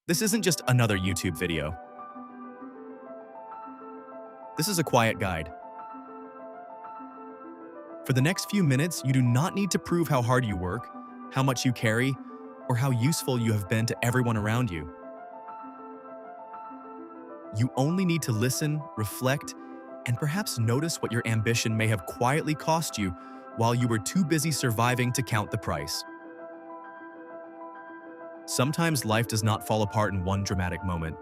This isn't just another YouTube video. This is a quiet guide. For the next few minutes, you do not need to prove how hard you work, how much you carry, or how useful you have been to everyone around you. You only need to listen, reflect, and perhaps notice what your ambition may have quietly cost you while you were too busy surviving to count the price. Sometimes life does not fall apart in one dramatic moment,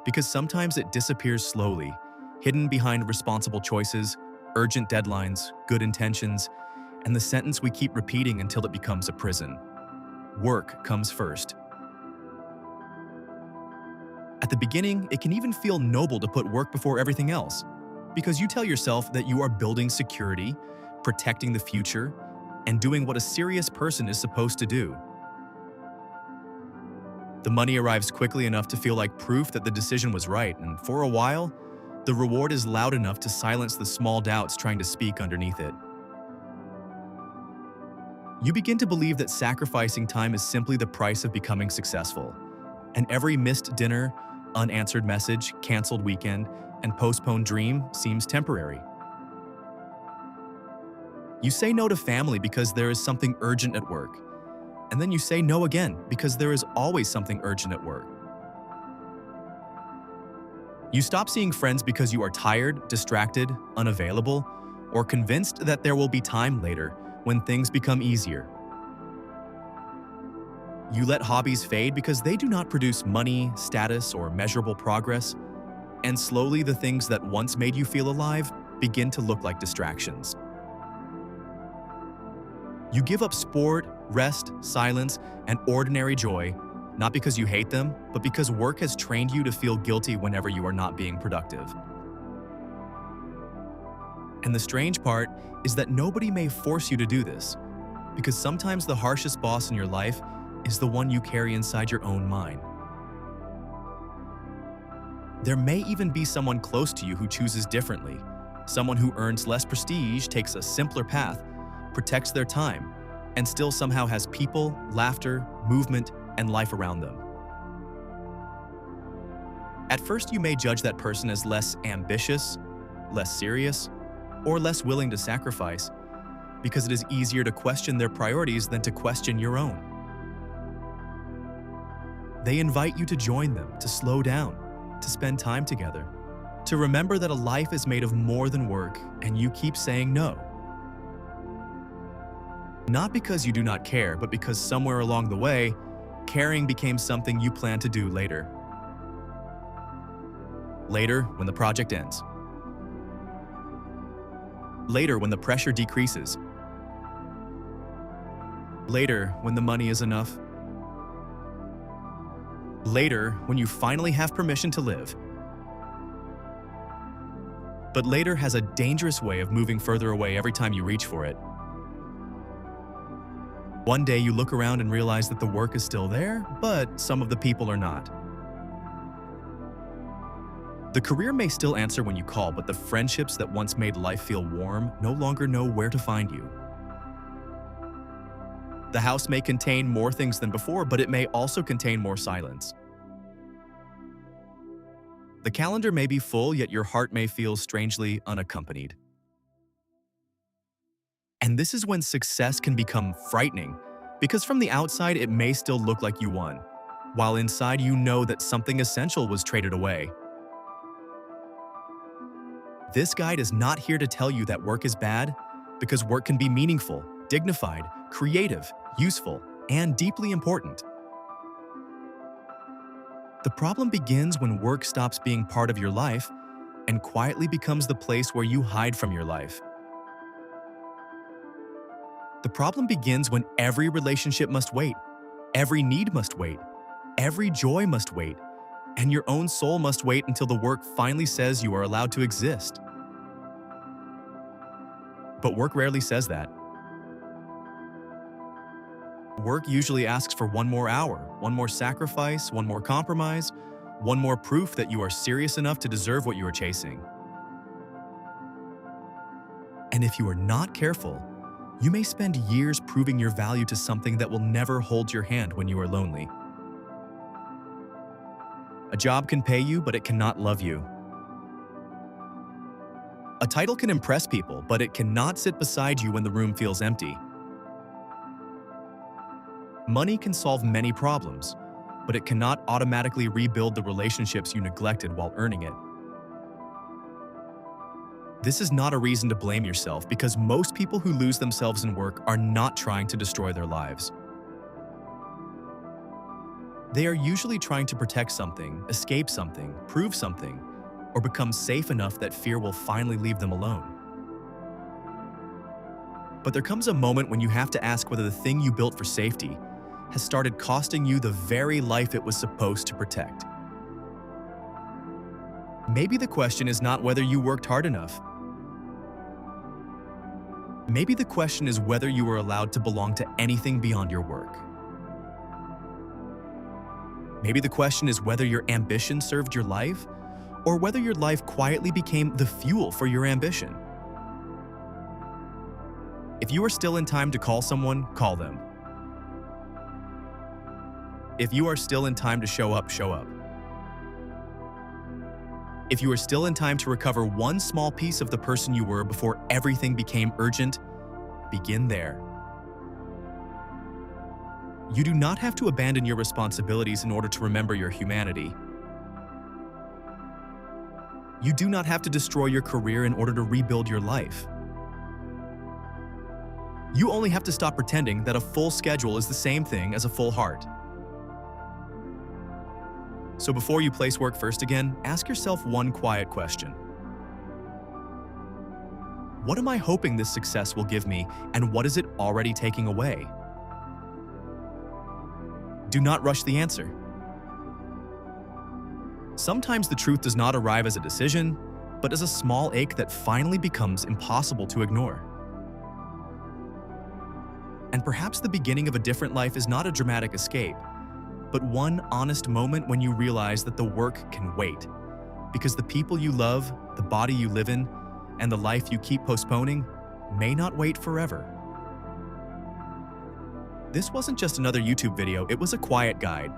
because sometimes it disappears slowly, hidden behind responsible choices, urgent deadlines, good intentions, and the sentence we keep repeating until it becomes a prison. Work comes first. At the beginning, it can even feel noble to put work before everything else, because you tell yourself that you are building security, protecting the future, and doing what a serious person is supposed to do. The money arrives quickly enough to feel like proof that the decision was right, and for a while, the reward is loud enough to silence the small doubts trying to speak underneath it. You begin to believe that sacrificing time is simply the price of becoming successful, and every missed dinner, unanswered message, canceled weekend, and postponed dream seems temporary. You say no to family because there is something urgent at work, and then you say no again because there is always something urgent at work. You stop seeing friends because you are tired, distracted, unavailable, or convinced that there will be time later when things become easier. You let hobbies fade because they do not produce money, status, or measurable progress, and slowly the things that once made you feel alive begin to look like distractions. You give up sport, rest, silence, and ordinary joy, not because you hate them, but because work has trained you to feel guilty whenever you are not being productive. And the strange part is that nobody may force you to do this, because sometimes the harshest boss in your life is the one you carry inside your own mind. There may even be someone close to you who chooses differently, someone who earns less prestige, takes a simpler path, protects their time, and still somehow has people, laughter, movement, and life around them. At first, you may judge that person as less ambitious, less serious, or less willing to sacrifice, because it is easier to question their priorities than to question your own. They invite you to join them, to slow down, to spend time together, to remember that a life is made of more than work, and you keep saying no. Not because you do not care, but because somewhere along the way, caring became something you plan to do later. Later, when the project ends. Later, when the pressure decreases. Later, when the money is enough. Later, when you finally have permission to live. But later has a dangerous way of moving further away every time you reach for it. One day you look around and realize that the work is still there, but some of the people are not. The career may still answer when you call, but the friendships that once made life feel warm no longer know where to find you. The house may contain more things than before, but it may also contain more silence. The calendar may be full, yet your heart may feel strangely unaccompanied. And this is when success can become frightening, because from the outside it may still look like you won, while inside you know that something essential was traded away. This guide is not here to tell you that work is bad, because work can be meaningful, dignified, creative, useful, and deeply important. The problem begins when work stops being part of your life and quietly becomes the place where you hide from your life. The problem begins when every relationship must wait, every need must wait, every joy must wait, and your own soul must wait until the work finally says you are allowed to exist. But work rarely says that. Work usually asks for one more hour, one more sacrifice, one more compromise, one more proof that you are serious enough to deserve what you are chasing. And if you are not careful, you may spend years proving your value to something that will never hold your hand when you are lonely. A job can pay you, but it cannot love you. A title can impress people, but it cannot sit beside you when the room feels empty. Money can solve many problems, but it cannot automatically rebuild the relationships you neglected while earning it. This is not a reason to blame yourself, because most people who lose themselves in work are not trying to destroy their lives. They are usually trying to protect something, escape something, prove something, or become safe enough that fear will finally leave them alone. But there comes a moment when you have to ask whether the thing you built for safety has started costing you the very life it was supposed to protect. Maybe the question is not whether you worked hard enough. Maybe the question is whether you were allowed to belong to anything beyond your work. Maybe the question is whether your ambition served your life, or whether your life quietly became the fuel for your ambition. If you are still in time to call someone, call them. If you are still in time to show up, show up. If you are still in time to recover one small piece of the person you were before everything became urgent, begin there. You do not have to abandon your responsibilities in order to remember your humanity. You do not have to destroy your career in order to rebuild your life. You only have to stop pretending that a full schedule is the same thing as a full heart. So before you place work first again, ask yourself one quiet question. What am I hoping this success will give me, and what is it already taking away? Do not rush the answer. Sometimes the truth does not arrive as a decision, but as a small ache that finally becomes impossible to ignore. And perhaps the beginning of a different life is not a dramatic escape, but one honest moment when you realize that the work can wait, because the people you love, the body you live in, and the life you keep postponing may not wait forever. This wasn't just another YouTube video, it was a quiet guide,